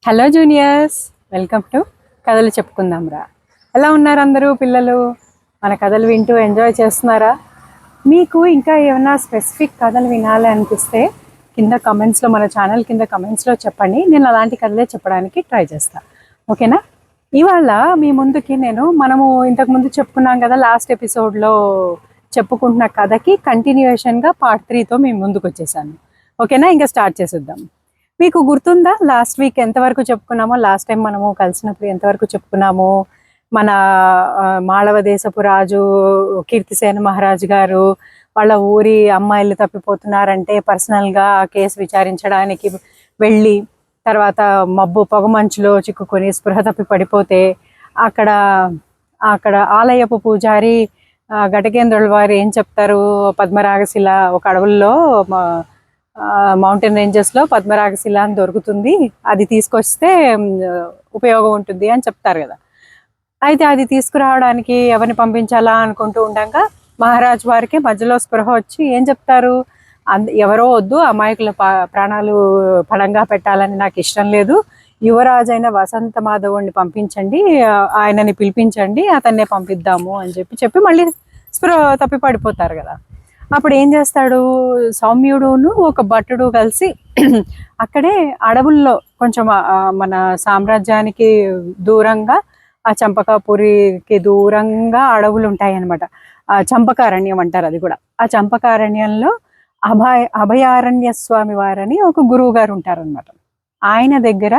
Hello juniors, welcome to కథలు చెప్పుకుందాంరా. ఎలా ఉన్నారు అందరూ? పిల్లలు మన కథలు వింటూ ఎంజాయ్ చేస్తున్నారా? మీకు ఇంకా ఏమైనా స్పెసిఫిక్ కథలు వినాలి అనిపిస్తే కింద కమెంట్స్లో, మన ఛానల్ కింద కమెంట్స్లో చెప్పండి. నేను అలాంటి కథలే చెప్పడానికి ట్రై చేస్తాను. ఓకేనా? ఇవాళ మీ ముందుకి మనము ఇంతకుముందు చెప్పుకున్నాం కదా, లాస్ట్ ఎపిసోడ్లో చెప్పుకుంటున్న కథకి కంటిన్యూయేషన్గా పార్ట్ 3తో మేము ముందుకు వచ్చేసాను. ఓకేనా? ఇంకా స్టార్ట్ చేసేద్దాం. మీకు గుర్తుందా లాస్ట్ వీక్ ఎంతవరకు చెప్పుకున్నామో? లాస్ట్ టైం మనము కలిసినప్పుడు ఎంతవరకు చెప్పుకున్నాము? మన మాళవ దేశపు రాజు కీర్తిసేన మహారాజు గారు వాళ్ళ ఊరి అమ్మాయిలు తప్పిపోతున్నారంటే పర్సనల్గా కేసు విచారించడానికి వెళ్ళి, తర్వాత మబ్బు పొగమంచులో చిక్కుకొని స్పృహ తప్పి పడిపోతే అక్కడ అక్కడ ఆలయపు పూజారి ఘటకేంద్రుల వారు ఏం చెప్తారు? పద్మరాగశిల ఒక అడవుల్లో మౌంటైన్ రేంజెస్లో పద్మరాగశిల అని దొరుకుతుంది, అది తీసుకొస్తే ఉపయోగం ఉంటుంది అని చెప్తారు కదా. అయితే అది తీసుకురావడానికి ఎవరిని పంపించాలా అనుకుంటూ ఉండగా మహారాజు వారికి మధ్యలో స్పృహ వచ్చి ఏం చెప్తారు? ఎవరో వద్దు, అమాయకుల ప్రాణాలు ఫలంగా పెట్టాలని నాకు ఇష్టం లేదు, యువరాజైన వసంత మాధవుడిని పంపించండి, ఆయనని పిలిపించండి, అతన్నే పంపిద్దాము అని చెప్పి మళ్ళీ స్పృహ తప్పి పడిపోతారు కదా. అప్పుడు ఏం చేస్తాడు? సౌమ్యుడును ఒక భట్టుడు కలిసి అక్కడే అడవుల్లో కొంచెం మన సామ్రాజ్యానికి దూరంగా, ఆ చంపకాపురికి దూరంగా అడవులు ఉంటాయి అన్నమాట. ఆ చంపకారణ్యం అంటారు అది కూడా. ఆ చంపకారణ్యంలో అభయారణ్య స్వామి వారని ఒక గురువు గారు ఉంటారనమాట. ఆయన దగ్గర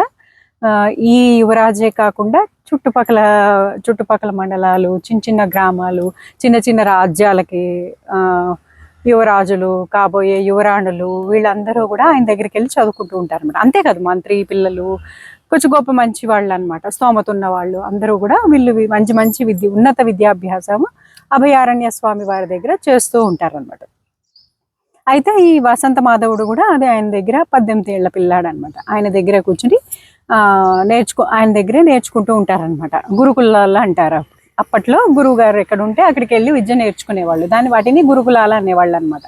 ఈ యువరాజే కాకుండా చుట్టుపక్కల మండలాలు, చిన్న చిన్న గ్రామాలు, చిన్న చిన్న రాజ్యాలకి యువరాజులు, కాబోయే యువరాణులు వీళ్ళందరూ కూడా ఆయన దగ్గరికి వెళ్ళి చదువుకుంటూ ఉంటారు అనమాట. అంతే కదా, మంత్రి పిల్లలు, కొంచెం గొప్ప మంచి వాళ్ళు అనమాట, స్తోమత ఉన్న వాళ్ళు అందరూ కూడా వీళ్ళు మంచి ఉన్నత విద్యాభ్యాసం అభయారణ్య స్వామి వారి దగ్గర చేస్తూ ఉంటారనమాట. అయితే ఈ వసంత మాధవుడు కూడా అదే ఆయన దగ్గర 18 ఏళ్ల పిల్లాడు అనమాట. ఆయన దగ్గర కూర్చుని ఆయన దగ్గరే నేర్చుకుంటూ ఉంటారనమాట. గురుకులాలు అంటారు. అప్పట్లో గురువు గారు ఎక్కడ ఉంటే అక్కడికి వెళ్ళి విద్య నేర్చుకునేవాళ్ళు, వాటిని గురుకులాలు అనేవాళ్ళు అనమాట.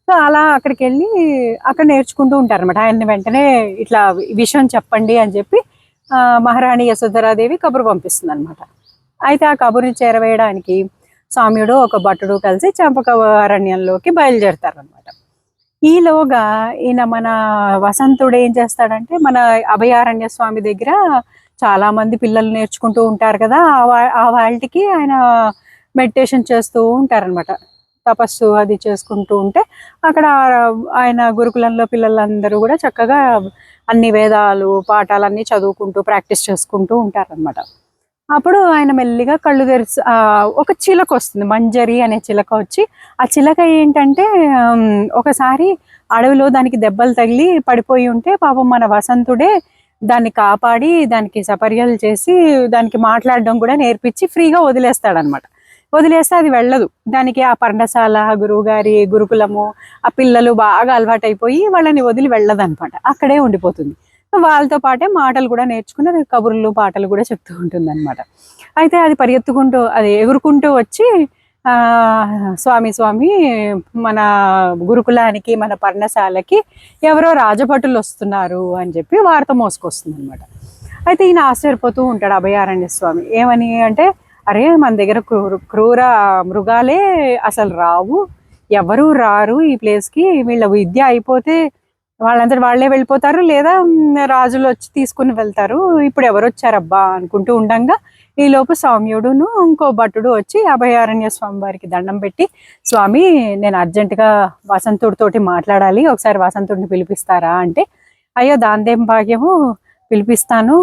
సో అలా అక్కడికి వెళ్ళి అక్కడ నేర్చుకుంటూ ఉంటారనమాట. ఆయన్ని వెంటనే ఇట్లా విషయం చెప్పండి అని చెప్పి మహారాణి యశోధరాదేవి కబురు పంపిస్తుంది అనమాట. అయితే ఆ కబురుని చేరవేయడానికి స్వామ్యుడు ఒక భట్టుడు కలిసి చంపకారణ్యంలోకి బయలుదేరతారనమాట. ఈలోగా ఈయన మన వసంతుడు ఏం చేస్తాడంటే, మన అభయారణ్య స్వామి దగ్గర చాలా మంది పిల్లలు నేర్చుకుంటూ ఉంటారు కదా, ఆ వాళ్ళకి ఆయన మెడిటేషన్ చేస్తూ ఉంటారనమాట. తపస్సు అది చేసుకుంటూ ఉంటే అక్కడ ఆయన గురుకులంలో పిల్లలందరూ కూడా చక్కగా అన్ని వేదాలు పాఠాలన్నీ చదువుకుంటూ ప్రాక్టీస్ చేసుకుంటూ ఉంటారనమాట. అప్పుడు ఆయన మెల్లిగా కళ్ళు తెరిచి ఒక చిలక వస్తుంది, మంజరి అనే చిలక వచ్చి, ఆ చిలక ఏంటంటే ఒకసారి అడవిలో దానికి దెబ్బలు తగిలి పడిపోయి ఉంటే పాపం మన వసంతుడే దాన్ని కాపాడి దానికి సపర్యలు చేసి దానికి మాట్లాడడం కూడా నేర్పించి ఫ్రీగా వదిలేస్తాడనమాట. వదిలేస్తే అది వెళ్ళదు. దానికి ఆ పర్ణశాల, గురువుగారి గురుకులము, ఆ పిల్లలు బాగా అలవాటైపోయి వాళ్ళని వదిలి వెళ్ళదనమాట, అక్కడే ఉండిపోతుంది. వాళ్ళతో పాటే మాటలు కూడా నేర్చుకుని అది కబుర్లు పాటలు కూడా చెప్తూ ఉంటుంది అనమాట. అయితే అది పరిగెత్తుకుంటూ అది ఎగురుకుంటూ వచ్చి స్వామి మన గురుకులానికి, మన పర్ణశాలకి ఎవరో రాజభటులు వస్తున్నారు అని చెప్పి వార్త మోసుకొస్తుంది అనమాట. అయితే ఈయన ఆశ్చర్యపోతూ ఉంటాడు అభయారణ్య స్వామి. ఏమని అంటే, అరే మన దగ్గర క్రూర మృగాలే అసలు రావు, ఎవరు రారు ఈ ప్లేస్కి, వీళ్ళ విద్య అయిపోతే వాళ్ళంతా వాళ్ళే వెళ్ళిపోతారు, లేదా రాజులు వచ్చి తీసుకుని వెళ్తారు, ఇప్పుడు ఎవరు వచ్చారబ్బా అనుకుంటూ ఉండంగా ఈలోపు సౌమ్యుడును ఇంకో భట్టుడు వచ్చి అభయారణ్య స్వామి వారికి దండం పెట్టి, స్వామి నేను అర్జెంటుగా వసంతుడితోటి మాట్లాడాలి, ఒకసారి వసంతుడిని పిలిపిస్తారా అంటే, అయ్యో దాందేం భాగ్యము, పిలిపిస్తాను,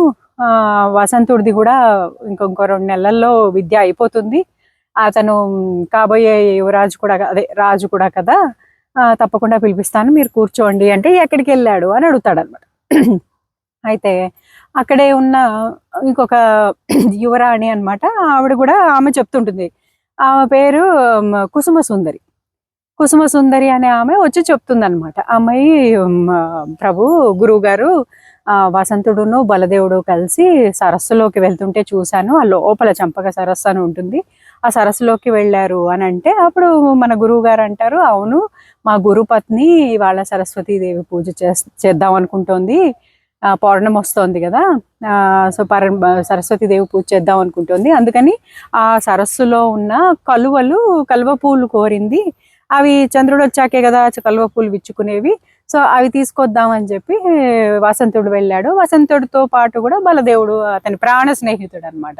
వసంతుడిది కూడా ఇంకో 2 నెలల్లో విద్య అయిపోతుంది, అతను కాబోయే యువరాజు కూడా అదే రాజు కూడా కదా, తప్పకుండా పిలిపిస్తాను, మీరు కూర్చోండి అంటే, ఎక్కడికి వెళ్ళాడు అని అడుగుతాడు అనమాట. అయితే అక్కడే ఉన్న ఇంకొక యువరాణి అనమాట, ఆవిడ కూడా ఆమె చెప్తుంటుంది. ఆమె పేరు కుసుమ సుందరి అనే ఆమె వచ్చి చెప్తుంది అనమాట. అమ్మాయి, ప్రభు గురువు గారు వసంతుడును బలదేవుడు కలిసి సరస్సులోకి వెళ్తుంటే చూశాను, ఆ లోపల చంపక సరస్సు అని ఉంటుంది, ఆ సరస్సులోకి వెళ్ళారు అని అంటే, అప్పుడు మన గురువు గారు అంటారు, అవును మా గురుపత్ని వాళ్ళ సరస్వతీదేవి పూజ చేద్దాం అనుకుంటోంది, పౌర్ణమి వస్తోంది కదా. సో సరస్వతీదేవి పూజ చేద్దాం అనుకుంటుంది. అందుకని ఆ సరస్సులో ఉన్న కలువ పూలు కోరింది. అవి చంద్రుడు వచ్చాకే కదా కలువ పూలు విచ్చుకునేవి. సో అవి తీసుకొద్దామని చెప్పి వసంతుడు వెళ్ళాడు. వసంతుడితో పాటు కూడా బలదేవుడు, అతని ప్రాణ స్నేహితుడు అనమాట,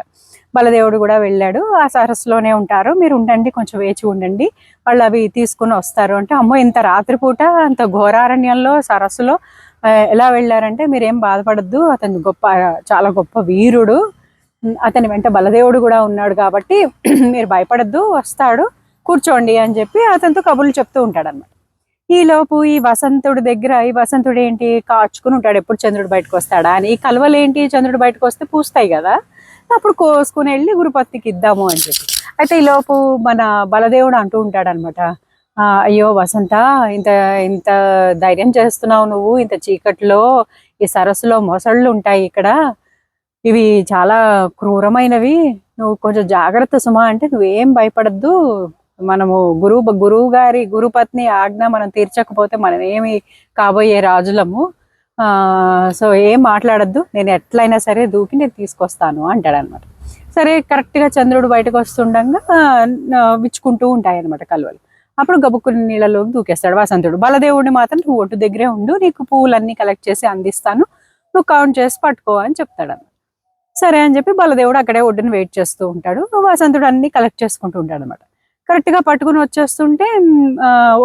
బలదేవుడు కూడా వెళ్ళాడు. ఆ సరస్సులోనే ఉంటారు, మీరు ఉండండి, కొంచెం వేచి ఉండండి, వాళ్ళు అవి తీసుకుని వస్తారు అంటే, అమ్మో ఇంత రాత్రిపూట అంత ఘోరారణ్యంలో సరస్సులో ఎలా వెళ్ళారంటే, మీరేం బాధపడద్దు, అతను చాలా గొప్ప వీరుడు, అతని వెంట బలదేవుడు కూడా ఉన్నాడు కాబట్టి మీరు భయపడద్దు, వస్తాడు, కూర్చోండి అని చెప్పి అతనితో కబుర్లు చెప్తూ ఉంటాడు అనమాట. ఈలోపు ఈ వసంతుడు ఏంటి కాచుకుని ఉంటాడు, ఎప్పుడు చంద్రుడు బయటకు వస్తాడా అని. ఈ కలువలు ఏంటి, చంద్రుడు బయటకు వస్తే పూస్తాయి కదా, అప్పుడు కోసుకుని వెళ్ళి గురుపత్నికి ఇద్దాము అని చెప్పి. అయితే ఈలోపు మన బలదేవుడు అంటూ ఉంటాడు అనమాట, అయ్యో వసంత, ఇంత ఇంత ధైర్యం చేస్తున్నావు నువ్వు, ఇంత చీకట్లో ఈ సరస్సులో మొసళ్ళు ఉంటాయి ఇక్కడ, ఇవి చాలా క్రూరమైనవి, నువ్వు కొంచెం జాగ్రత్త సుమా అంటే, నువ్వేం భయపడద్దు, మనము గురుపత్ని ఆజ్ఞ మనం తీర్చకపోతే మనం ఏమి కాబోయే రాజులము, సో ఏం మాట్లాడద్దు, నేను ఎట్లయినా సరే దూకి నేను తీసుకొస్తాను అంటాడనమాట. సరే కరెక్ట్గా చంద్రుడు బయటకు వస్తుండగా విచ్చుకుంటూ ఉంటాయి అనమాట కలువలు. అప్పుడు గబుక్కుని నీళ్ళలోకి దూకేస్తాడు వసంతుడు. బలదేవుడిని మాత్రం నువ్వు ఒడ్డు దగ్గరే ఉండు, నీకు పువ్వులన్నీ కలెక్ట్ చేసి అందిస్తాను, నువ్వు కౌంట్ చేసి పట్టుకో అని చెప్తాడు అన్నమాట. సరే అని చెప్పి బలదేవుడు అక్కడే ఒడ్డుని వెయిట్ చేస్తూ ఉంటాడు. వసంతుడు అన్ని కలెక్ట్ చేసుకుంటూ ఉంటాడు అనమాట. కరెక్ట్గా పట్టుకుని వచ్చేస్తుంటే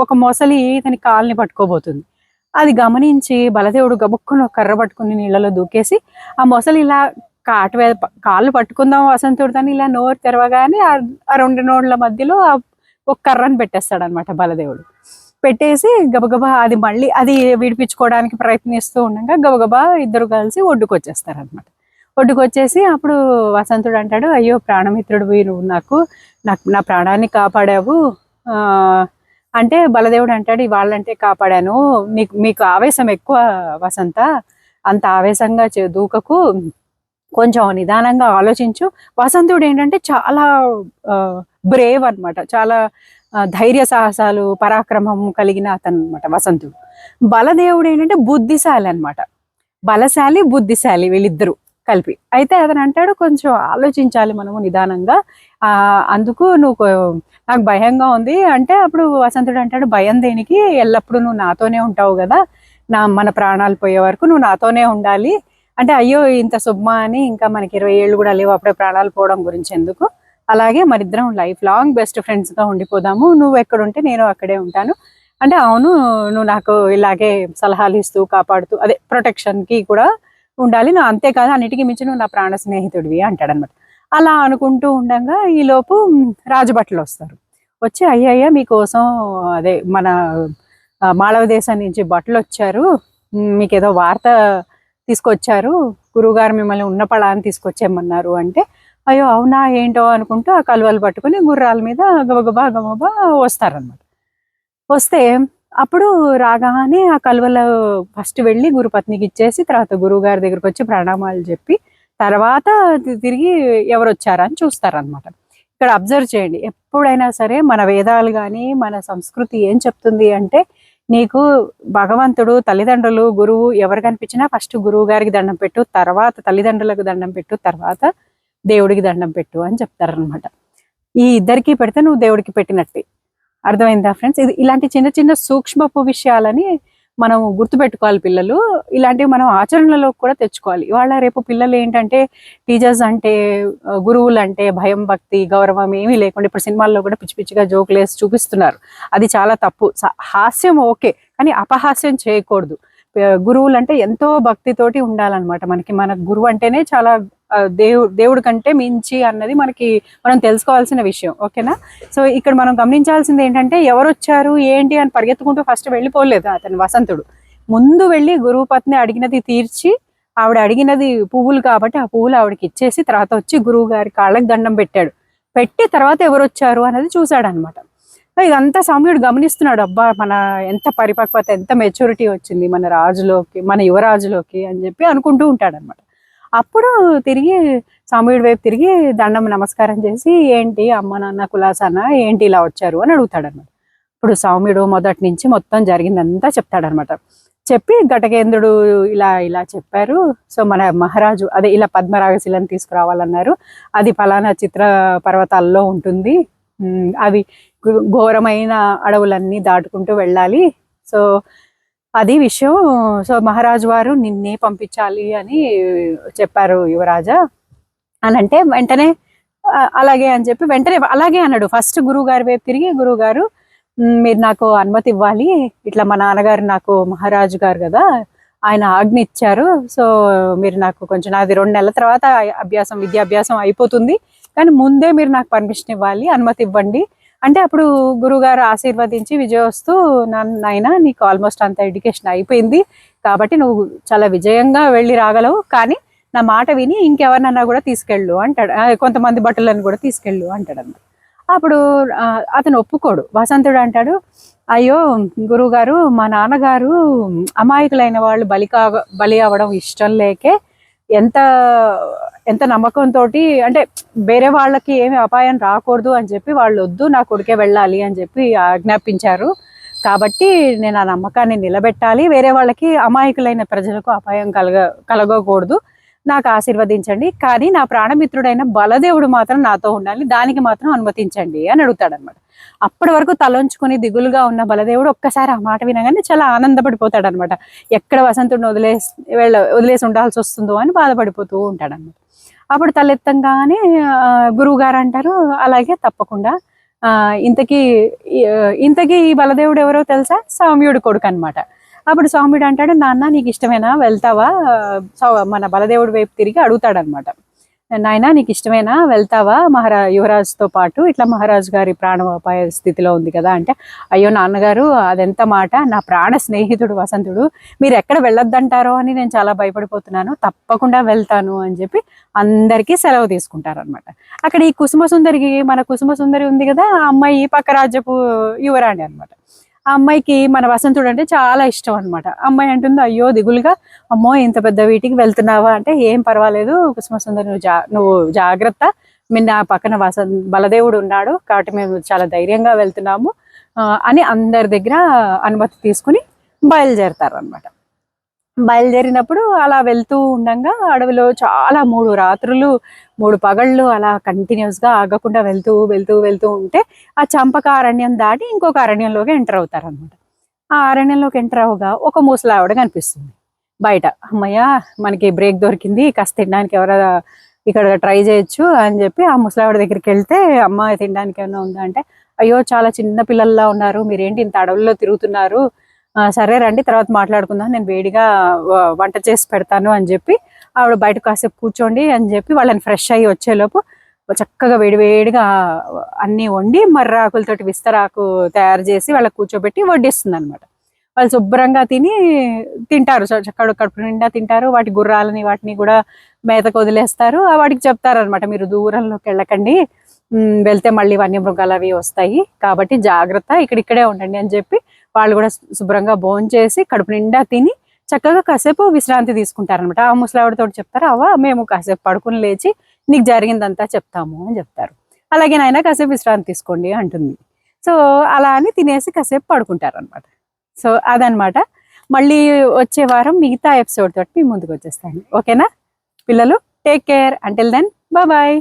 ఒక మొసలి తన కాల్ని పట్టుకోబోతుంది. అది గమనించి బలదేవుడు గబుక్కుని ఒక కర్ర పట్టుకుని నీళ్ళలో దూకేసి, ఆ మొసలి ఇలా కాళ్ళు పట్టుకుందాం వసంతుడు అని ఇలా నోరు తెరవగానే ఆ రెండు నోళ్ళ మధ్యలో ఒక కర్రను పెట్టేస్తాడు అనమాట బలదేవుడు. పెట్టేసి గబగబా అది మళ్ళీ అది విడిపించుకోవడానికి ప్రయత్నిస్తూ ఉండగా గబగబా ఇద్దరు కలిసి ఒడ్డుకొచ్చేస్తారు అనమాట. ఒడ్డుకొచ్చేసి అప్పుడు వసంతుడు అంటాడు, అయ్యో ప్రాణమిత్రుడు నువ్వు నాకు నా ప్రాణాన్ని కాపాడావు అంటే, బలదేవుడు అంటాడు, వాళ్ళంటే కాపాడాను, మీకు ఆవేశం ఎక్కువ వసంత, అంత ఆవేశంగా దూకకు, కొంచెం నిదానంగా ఆలోచించు. వసంతుడు ఏంటంటే చాలా బ్రేవ్ అనమాట, చాలా ధైర్య సాహసాలు పరాక్రమం కలిగిన అతను అనమాట వసంతుడు. బలదేవుడు ఏంటంటే బుద్ధిశాలి అనమాట, బలశాలి బుద్ధిశాలి వీళ్ళిద్దరూ కలిపి. అయితే అతను అంటాడు, కొంచెం ఆలోచించాలి మనము నిదానంగా, అందుకు నువ్వు నాకు భయంగా ఉంది అంటే, అప్పుడు వసంతుడు అంటాడు, భయం దేనికి, ఎల్లప్పుడూ నువ్వు నాతోనే ఉంటావు కదా, మన ప్రాణాలు పోయే వరకు నువ్వు నాతోనే ఉండాలి అంటే, అయ్యో ఇంత శుభ్మ అని ఇంకా మనకి 20 ఏళ్ళు కూడా లేవు, అప్పుడే ప్రాణాలు పోవడం గురించి ఎందుకు, అలాగే మరిద్దరం లైఫ్ లాంగ్ బెస్ట్ ఫ్రెండ్స్గా ఉండిపోదాము, నువ్వు ఎక్కడుంటే నేను అక్కడే ఉంటాను అంటే, అవును నువ్వు నాకు ఇలాగే సలహాలు ఇస్తూ కాపాడుతూ అదే ప్రొటెక్షన్కి కూడా ఉండాలి, నువ్వు అంతేకాదు అన్నిటికీ మించి నువ్వు నా ప్రాణ స్నేహితుడివి అంటాడనమాట. అలా అనుకుంటూ ఉండగా ఈలోపు రాజభట్లు వస్తారు. వచ్చి అయ్యయ్య మీకోసం అదే మన మాళవ దేశం నుంచి భట్లు వచ్చారు, మీకు ఏదో వార్త తీసుకొచ్చారు, గురువుగారు మిమ్మల్ని ఉన్న పళాన్ని తీసుకొచ్చేయమన్నారు అంటే, అయ్యో అవునా ఏంటో అనుకుంటూ ఆ కలువలు పట్టుకుని గుర్రాల మీద గబగబా వస్తారనమాట. వస్తే అప్పుడు రాగానే ఆ కలువలో ఫస్ట్ వెళ్ళి గురుపత్నికి ఇచ్చేసి తర్వాత గురువు గారి దగ్గరకు వచ్చి ప్రణామాలు చెప్పి తర్వాత తిరిగి ఎవరు వచ్చారని చూస్తారనమాట. ఇక్కడ అబ్జర్వ్ చేయండి, ఎప్పుడైనా సరే మన వేదాలు కానీ మన సంస్కృతి ఏం చెప్తుంది అంటే, నీకు భగవంతుడు, తల్లిదండ్రులు, గురువు ఎవరు కనిపించినా ఫస్ట్ గురువు గారికి దండం పెట్టు, తర్వాత తల్లిదండ్రులకు దండం పెట్టు, తర్వాత దేవుడికి దండం పెట్టు అని చెప్తారనమాట. ఈ ఇద్దరికి పెడితే నువ్వు దేవుడికి పెట్టినట్టే. అర్థమైందా ఫ్రెండ్స్? ఇలాంటి చిన్న చిన్న సూక్ష్మపు విషయాలని మనం గుర్తుపెట్టుకోవాలి. పిల్లలు ఇలాంటివి మనం ఆచరణలో కూడా తెచ్చుకోవాలి. ఇవాళ రేపు పిల్లలు ఏంటంటే టీచర్స్ అంటే గురువులు అంటే భయం, భక్తి, గౌరవం ఏమీ లేకుండా ఇప్పుడు సినిమాల్లో కూడా పిచ్చి పిచ్చిగా జోకులు వేసి చూపిస్తున్నారు. అది చాలా తప్పు. హాస్యం ఓకే, కానీ అపహాస్యం చేయకూడదు. గురువులు అంటే ఎంతో భక్తితోటి ఉండాలన్నమాట. మన గురువు అంటేనే చాలా దేవుడి కంటే మించి అన్నది మనం తెలుసుకోవాల్సిన విషయం. ఓకేనా? సో ఇక్కడ మనం గమనించాల్సింది ఏంటంటే, ఎవరు వచ్చారు ఏంటి అని పరిగెత్తుకుంటూ ఫస్ట్ వెళ్ళిపోలేదు అతను వసంతుడు. ముందు వెళ్ళి గురువు పత్ని అడిగినది తీర్చి, ఆవిడ అడిగినది పువ్వులు కాబట్టి ఆ పువ్వులు ఆవిడకి ఇచ్చేసి తర్వాత వచ్చి గురువు గారి కాళ్ళకి దండం పెట్టాడు. పెట్టి తర్వాత ఎవరు వచ్చారు అనేది చూశాడు అనమాట. ఇదంతా సౌమ్యుడు గమనిస్తున్నాడు. అబ్బా మన ఎంత పరిపక్వత, ఎంత మెచ్యూరిటీ వచ్చింది మన రాజులోకి, మన యువరాజులోకి అని చెప్పి అనుకుంటూ ఉంటాడు అనమాట. అప్పుడు తిరిగి సౌమ్యుడి వైపు తిరిగి దండం నమస్కారం చేసి, ఏంటి అమ్మ నాన్న కులాసానా, ఏంటి ఇలా వచ్చారు అని అడుగుతాడు అనమాట. ఇప్పుడు సౌమ్యుడు మొదటి నుంచి మొత్తం జరిగిందంతా చెప్తాడనమాట. చెప్పి ఘటకేంద్రుడు ఇలా ఇలా చెప్పారు. సో మన మహారాజు అదే ఇలా పద్మరాగశిలను తీసుకురావాలన్నారు. అది ఫలానా చిత్ర పర్వతాల్లో ఉంటుంది. అవి ఘోరమైన అడవులన్నీ దాటుకుంటూ వెళ్ళాలి. సో అది విషయం. సో మహారాజు వారు నిన్నే పంపించాలి అని చెప్పారు యువరాజా అని అంటే వెంటనే అలాగే అని చెప్పి వెంటనే అలాగే అన్నాడు. ఫస్ట్ గురువు గారి వైపు తిరిగి, గురువు గారు మీరు నాకు అనుమతి ఇవ్వాలి, ఇట్లా మా నాన్నగారు నాకు మహారాజు గారు కదా, ఆయన ఆజ్ఞ ఇచ్చారు. సో మీరు నాకు కొంచెం, నాది 2 నెలల తర్వాత విద్యాభ్యాసం అయిపోతుంది, కానీ ముందే మీరు నాకు పర్మిషన్ ఇవ్వాలి, అనుమతి ఇవ్వండి అంటే అప్పుడు గురువుగారు ఆశీర్వదించి విజయోస్తు, నాయన నీకు ఆల్మోస్ట్ అంత ఎడ్యుకేషన్ అయిపోయింది కాబట్టి నువ్వు చాలా విజయంగా వెళ్ళి రాగలవు, కానీ నా మాట విని ఇంకెవరినన్నా కూడా తీసుకెళ్ళు అంటాడు. కొంతమంది భటులను కూడా తీసుకెళ్ళు అంటాడు అన్నమాట. అప్పుడు అతను ఒప్పుకోడు. వసంతుడు అంటాడు, అయ్యో గురువుగారు, మా నాన్నగారు అమాయకులైన వాళ్ళు బలి అవ్వడం ఇష్టం లేకే ఎంత ఎంత నమ్మకంతో, అంటే వేరే వాళ్ళకి ఏమి అపాయం రాకూడదు అని చెప్పి వాళ్ళు వద్దు, నా కొడుకే వెళ్ళాలి అని చెప్పి ఆజ్ఞాపించారు. కాబట్టి నేను ఆ నమ్మకాన్ని నిలబెట్టాలి, వేరే వాళ్ళకి, అమాయకులైన ప్రజలకు అపాయం కలగకూడదు, నాకు ఆశీర్వదించండి, కానీ నా ప్రాణమిత్రుడైన బలదేవుడు మాత్రం నాతో ఉండాలి, దానికి మాత్రం అనుమతించండి అని అడుగుతాడనమాట. అప్పటి వరకు తలంచుకుని దిగులుగా ఉన్న బలదేవుడు ఒక్కసారి ఆ మాట వినగానే చాలా ఆనందపడిపోతాడు అనమాట. ఎక్కడ వసంతుడిని వదిలేసి ఉండాల్సి వస్తుందో అని బాధపడిపోతూ ఉంటాడన్నమాట. అప్పుడు తలెత్తంగానే గురువు గారు అంటారు, అలాగే తప్పకుండా, ఇంతకీ ఈ బలదేవుడు ఎవరో తెలుసా? సౌమ్యుడు కొడుకు అనమాట. అప్పుడు సౌమ్యుడు అంటాడు, నాన్న నీకు ఇష్టమేనా, వెళ్తావా? మన బలదేవుడి వైపు తిరిగి అడుగుతాడనమాట, నాయన నీకు ఇష్టమేనా, వెళ్తావా యువరాజుతో పాటు, ఇట్లా మహారాజు గారి ప్రాణాపాయ స్థితిలో ఉంది కదా అంటే, అయ్యో నాన్నగారు అదెంత మాట, నా ప్రాణ స్నేహితుడు వసంతుడు, మీరు ఎక్కడ వెళ్ళొద్దంటారో అని నేను చాలా భయపడిపోతున్నాను, తప్పకుండా వెళ్తాను అని చెప్పి అందరికీ సెలవు తీసుకుంటారనమాట. అక్కడ ఈ మన కుసుమ సుందరి ఉంది కదా, ఆ అమ్మాయి పక్క రాజ్యపు యువరాణి అనమాట. ఆ అమ్మాయికి మన వసంతుడు అంటే చాలా ఇష్టం అనమాట. అమ్మాయి అంటుంది, అయ్యో దిగులుగా, అమ్మో ఇంత పెద్ద వీటికి వెళ్తున్నావా అంటే, ఏం పర్వాలేదు కుసుమసుందరి, నువ్వు జాగ్రత్త, నా పక్కన బలదేవుడు ఉన్నాడు కాబట్టి మేము చాలా ధైర్యంగా వెళ్తున్నాము అని అందరి దగ్గర అనుమతి తీసుకుని బయలుదేరతారు అనమాట. బయలుదేరినప్పుడు అలా వెళ్తూ ఉండగా అడవిలో చాలా 3 రాత్రులు 3 పగళ్ళు అలా కంటిన్యూస్గా ఆగకుండా వెళ్తూ ఉంటే ఆ చంపక అరణ్యం దాటి ఇంకొక అరణ్యంలోకి ఎంటర్ అవుతారు అనమాట. ఆ అరణ్యంలోకి ఎంటర్ అవగా ఒక ముసలావిడ కనిపిస్తుంది బయట. అమ్మయ్య మనకి బ్రేక్ దొరికింది, కాస్త తినడానికి ఎవరైనా ఇక్కడ ట్రై చేయొచ్చు అని చెప్పి ఆ ముసలావిడ దగ్గరికి వెళ్తే, అమ్మ తినడానికి ఏమైనా ఉందా అంటే, అయ్యో చాలా చిన్న పిల్లల్లా ఉన్నారు, మీరేంటి ఇంత అడవుల్లో తిరుగుతున్నారు, సరే రండి తర్వాత మాట్లాడుకుందాం, నేను వేడిగా వంట చేసి పెడతాను అని చెప్పి ఆవిడ బయట కాసేపు కూర్చోండి అని చెప్పి వాళ్ళని ఫ్రెష్ అయ్యి వచ్చేలోపు చక్కగా వేడివేడిగా అన్నీ వండి మర్రాకులతోటి విస్తరాకు తయారు చేసి వాళ్ళకి కూర్చోబెట్టి వడ్డిస్తుంది అనమాట. వాళ్ళు శుభ్రంగా తింటారు, చక్కగా కడుపు నిండా తింటారు. వాటి గుర్రాలని వాటిని కూడా మేతకు వదిలేస్తారు. వాటికి చెప్తారనమాట, మీరు దూరంలోకి వెళ్ళకండి, వెళ్తే మళ్ళీ వన్యమృగాలు అవి వస్తాయి కాబట్టి జాగ్రత్త, ఇక్కడే ఉండండి అని చెప్పి వాళ్ళు కూడా శుభ్రంగా భోంచేసి కడుపు నిండా తిని చక్కగా కాసేపు విశ్రాంతి తీసుకుంటారనమాట. ఆ ముసలావిడతో చెప్తారు, అవ్వ మేము కాసేపు పడుకుని లేచి నీకు జరిగిందంతా చెప్తాము అని చెప్తారు. అలాగే నాయన కాసేపు విశ్రాంతి తీసుకోండి అంటుంది. సో అలా అని తినేసి కాసేపు పడుకుంటారు అనమాట. సో అదనమాట. మళ్ళీ వచ్చే వారం మిగతా ఎపిసోడ్ తోటి మీ ముందుకు వచ్చేస్తాను. ఓకేనా పిల్లలు? Take care. Until then bye.